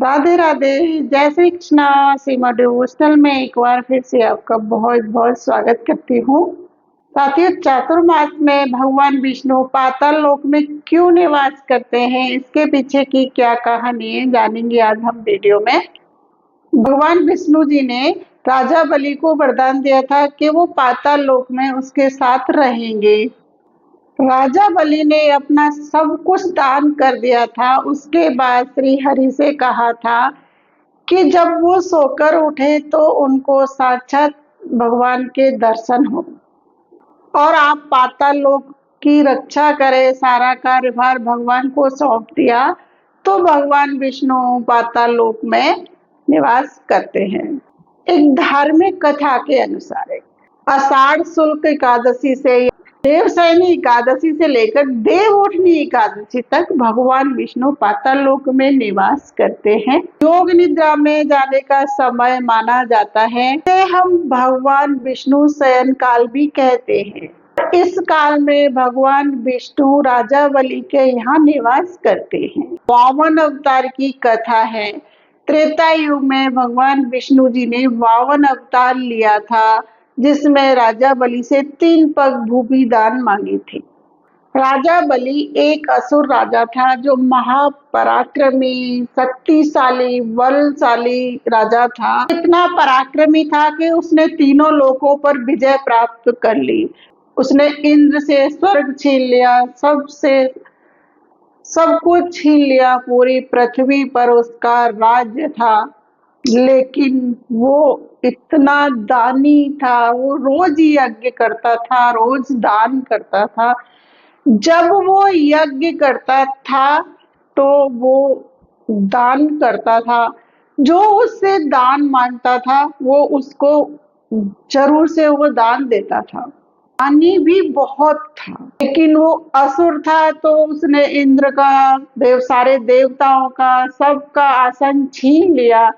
राधे राधे। जय श्री कृष्णा। सीमा डिवोशनल में एक बार फिर से आपका बहुत बहुत स्वागत करती हूँ। साथियों, चातुर्मास में भगवान विष्णु पाताल लोक में क्यों निवास करते हैं, इसके पीछे की क्या कहानी है, जानेंगे आज हम वीडियो में। भगवान विष्णु जी ने राजा बलि को वरदान दिया था कि वो पाताल लोक में उसके साथ रहेंगे। राजा बलि ने अपना सब कुछ दान कर दिया था। उसके बाद श्री हरि से कहा था कि जब वो सोकर उठे तो उनको साक्षात भगवान के दर्शन हो और आप पाताल लोक की रक्षा करें। सारा कार्यभार भगवान को सौंप दिया तो भगवान विष्णु पाताल लोक में निवास करते हैं। एक धार्मिक कथा के अनुसार आषाढ़ शुक्ल एकादशी से देवशयनी एकादशी से लेकर देवउठनी एकादशी तक भगवान विष्णु पाताल लोक में निवास करते हैं। योग निद्रा में जाने का समय माना जाता है। इसे हम भगवान विष्णु शयन काल भी कहते हैं। इस काल में भगवान विष्णु राजा बलि के यहाँ निवास करते हैं। वामन अवतार की कथा है। त्रेता युग में भगवान विष्णु जी ने वामन अवतार लिया था, जिसमें राजा बलि से 3 पग भूमि दान मांगी थी। राजा बलि एक असुर राजा था जो महापराक्रमी, शक्तिशाली, बलशाली राजा था। इतना पराक्रमी था कि उसने तीनों लोकों पर विजय प्राप्त कर ली। उसने इंद्र से स्वर्ग छीन लिया, सब कुछ छीन लिया। पूरी पृथ्वी पर उसका राज्य था। लेकिन वो इतना दानी था, वो रोज यज्ञ करता था, रोज दान करता था। जब वो यज्ञ करता था तो वो दान करता था। जो उससे दान मांगता था वो उसको जरूर से वो दान देता था। दानी भी बहुत था, लेकिन वो असुर था तो उसने इंद्र का, सारे देवताओं का, सबका आसन छीन लिया।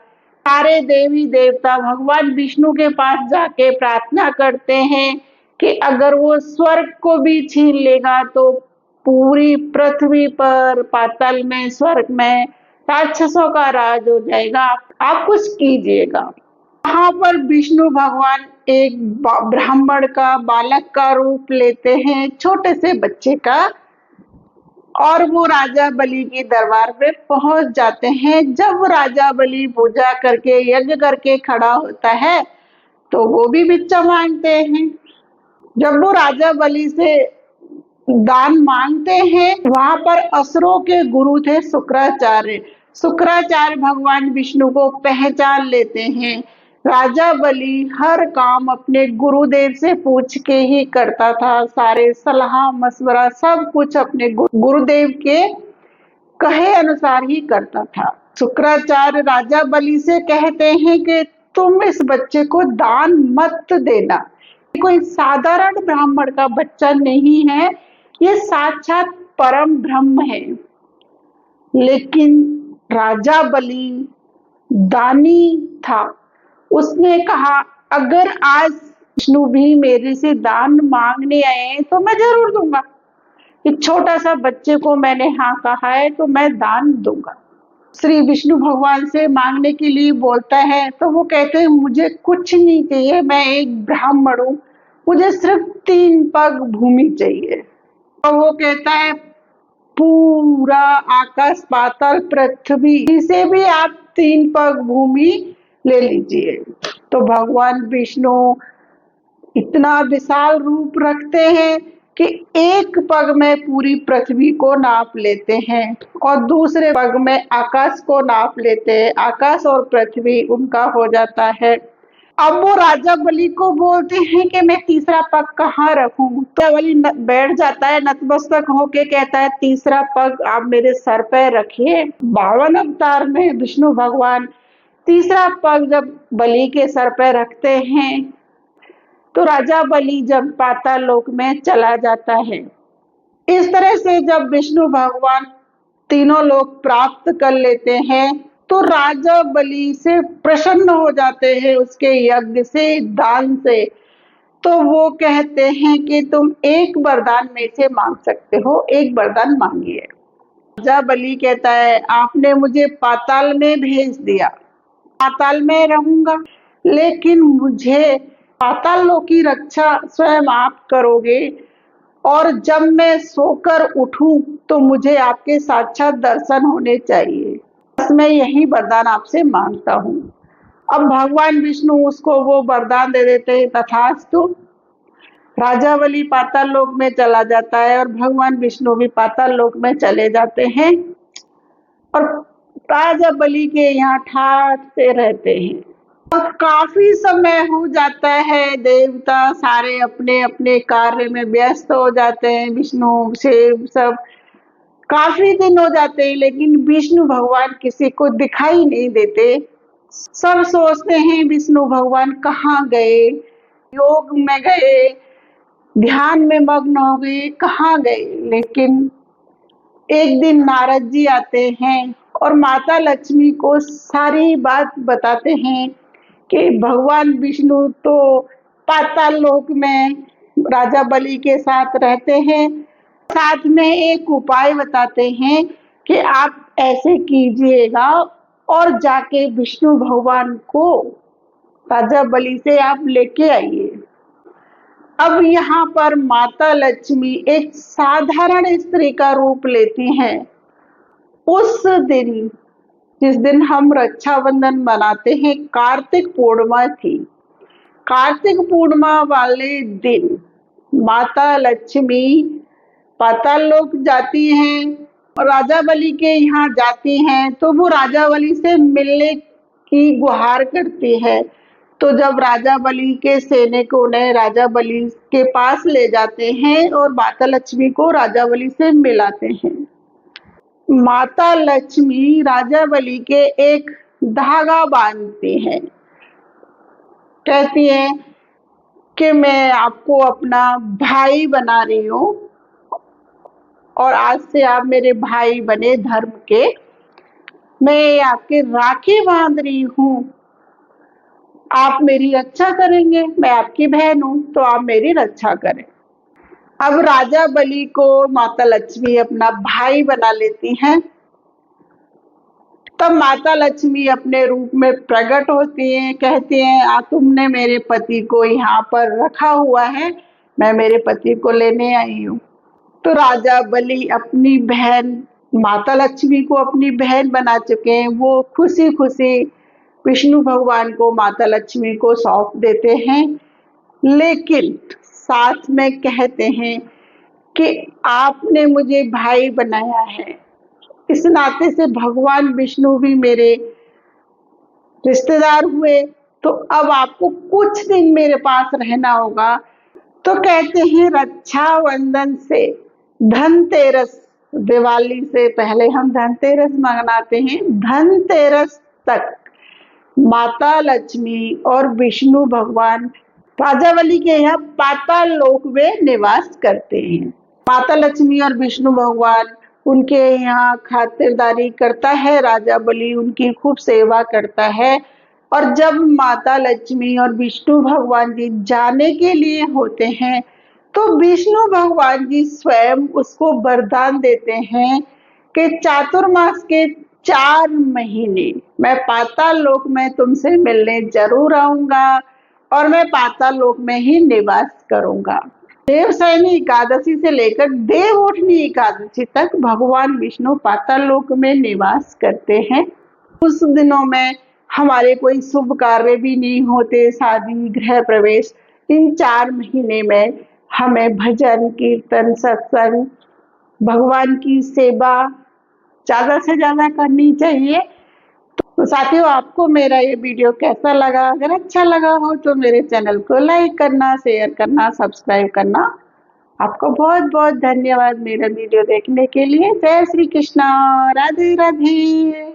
सारे देवी देवता भगवान विष्णु के पास जाके प्रार्थना करते हैं कि अगर वो स्वर्ग को भी छीन लेगा तो पूरी पृथ्वी पर, पाताल में, स्वर्ग में राक्षसों का राज हो जाएगा। आप कुछ कीजिएगा। वहां पर विष्णु भगवान एक ब्राह्मण का, बालक का रूप लेते हैं, छोटे से बच्चे का, और वो राजा बलि के दरबार में पहुंच जाते हैं। जब राजा बलि पूजा करके, यज्ञ करके खड़ा होता है तो वो भी भिक्षा मांगते हैं। जब वो राजा बलि से दान मांगते हैं, वहां पर असुरों के गुरु थे शुक्राचार्य। शुक्राचार्य भगवान विष्णु को पहचान लेते हैं। राजा बलि हर काम अपने गुरुदेव से पूछ के ही करता था। सारे सलाह मशवरा सब कुछ अपने गुरुदेव के कहे अनुसार ही करता था। शुक्राचार्य राजा बलि से कहते हैं कि तुम इस बच्चे को दान मत देना। कोई साधारण ब्राह्मण का बच्चा नहीं है, ये साक्षात परम ब्रह्म है। लेकिन राजा बलि दानी था। उसने कहा अगर आज विष्णु भी मेरे से दान मांगने आए तो मैं जरूर दूंगा। एक छोटा सा बच्चे को मैंने हाँ कहा है तो मैं दान दूंगा। श्री विष्णु भगवान से मांगने के लिए बोलता है तो वो कहते हैं मुझे कुछ नहीं चाहिए, मैं एक ब्राह्मण हूँ, मुझे सिर्फ 3 पग भूमि चाहिए। तो वो कहता है पूरा आकाश, पाताल, पृथ्वी से भी आप 3 पग भूमि ले लीजिए। तो भगवान विष्णु इतना विशाल रूप रखते हैं कि एक पग में पूरी पृथ्वी को नाप लेते हैं और दूसरे पग में आकाश को नाप लेते हैं। आकाश और पृथ्वी उनका हो जाता है। अब वो राजा बलि को बोलते हैं कि मैं तीसरा पग कहाँ रखूं। तो बलि बैठ जाता है, नतमस्तक होके कहता है तीसरा पग आप मेरे सर पे रखिए। 52 अवतार में विष्णु भगवान तीसरा पग जब बलि के सर पे रखते हैं तो राजा बलि जब पाताल लोक में चला जाता है। इस तरह से जब विष्णु भगवान तीनों लोक प्राप्त कर लेते हैं तो राजा बलि से प्रसन्न हो जाते हैं, उसके यज्ञ से, दान से। तो वो कहते हैं कि तुम एक वरदान में से मांग सकते हो, एक वरदान मांगिए। राजा बलि कहता है, आपने मुझे पाताल में भेज दिया, पाताल में रहूंगा, लेकिन मुझे पाताल लोक की रक्षा स्वयं आप करोगे, और जब मैं सोकर उठूं तो मुझे आपके साक्षात दर्शन होने चाहिए। बस मैं यही वरदान आपसे मांगता हूँ। अब भगवान विष्णु उसको वो वरदान दे देते हैं, तथास्तु। राजा बलि पाताल लोक में चला जाता है और भगवान विष्णु भी पाताल लोक में चले जाते हैं और राजा बलि के यहाँ ठाठते रहते हैं। और काफी समय हो जाता है, देवता सारे अपने अपने कार्य में व्यस्त हो जाते हैं, विष्णु शिव सब काफी दिन हो जाते हैं, लेकिन विष्णु भगवान किसी को दिखाई नहीं देते। सब सोचते हैं विष्णु भगवान कहाँ गए, योग में गए, ध्यान में मग्न हो गए, कहाँ गए। लेकिन एक दिन नारद जी आते हैं और माता लक्ष्मी को सारी बात बताते हैं कि भगवान विष्णु तो पाताल लोक में राजा बलि के साथ रहते हैं। साथ में एक उपाय बताते हैं कि आप ऐसे कीजिएगा और जाके विष्णु भगवान को राजा बलि से आप लेके आइए। अब यहाँ पर माता लक्ष्मी एक साधारण स्त्री का रूप लेती हैं। उस दिन, जिस दिन हम रक्षाबंधन मनाते हैं, कार्तिक पूर्णिमा थी। कार्तिक पूर्णिमा वाले दिन माता लक्ष्मी पाताल लोक जाती हैं और राजा बलि के यहाँ जाती हैं, तो वो राजा बलि से मिलने की गुहार करती है। तो जब राजा बलि के सैनिक उन्हें राजा बलि के पास ले जाते हैं और माता लक्ष्मी को राजा बलि से मिलाते हैं। माता लक्ष्मी राजा बलि के एक धागा बांधती है, कहती है कि मैं आपको अपना भाई बना रही हूँ और आज से आप मेरे भाई बने धर्म के। मैं आपके राखी बांध रही हूँ, आप मेरी रक्षा करेंगे, मैं आपकी बहन हूं तो आप मेरी रक्षा करें। अब राजा बलि को माता लक्ष्मी अपना भाई बना लेती हैं। तब माता लक्ष्मी अपने रूप में प्रकट होती हैं, कहती हैं तुमने मेरे पति को यहाँ पर रखा हुआ है, मैं मेरे पति को लेने आई हूँ। तो राजा बलि अपनी बहन माता लक्ष्मी को अपनी बहन बना चुके हैं। वो खुशी खुशी विष्णु भगवान को माता लक्ष्मी को सौंप देते हैं, लेकिन साथ में कहते हैं कि आपने मुझे भाई बनाया है, इस नाते से भगवान विष्णु भी मेरे रिश्तेदार हुए, तो अब आपको कुछ दिन मेरे पास रहना होगा। तो कहते हैं रक्षाबंधन से धनतेरस, दिवाली से पहले हम धनतेरस मनाते हैं, धनतेरस तक माता लक्ष्मी और विष्णु भगवान राजा बलि के यहाँ पाताल लोक में निवास करते हैं। माता लक्ष्मी और विष्णु भगवान उनके यहाँ खातिरदारी करता है, राजा बलि उनकी खूब सेवा करता है। और जब माता लक्ष्मी और विष्णु भगवान जी जाने के लिए होते हैं तो विष्णु भगवान जी स्वयं उसको वरदान देते हैं कि चातुर्मास के 4 महीने मैं पाताल लोक में तुमसे मिलने जरूर आऊंगा और मैं पाताल लोक में ही निवास करूंगा। देवशयनी एकादशी से लेकर देवउठनी एकादशी तक भगवान विष्णु पाताल लोक में निवास करते हैं। उस दिनों में हमारे कोई शुभ कार्य भी नहीं होते, शादी गृह प्रवेश। इन 4 महीने में हमें भजन कीर्तन सत्संग भगवान की सेवा ज्यादा से ज्यादा करनी चाहिए। तो साथियों, आपको मेरा ये वीडियो कैसा लगा? अगर अच्छा लगा हो तो मेरे चैनल को लाइक करना, शेयर करना, सब्सक्राइब करना। आपको बहुत बहुत धन्यवाद मेरा वीडियो देखने के लिए। जय श्री कृष्णा, राधे राधे।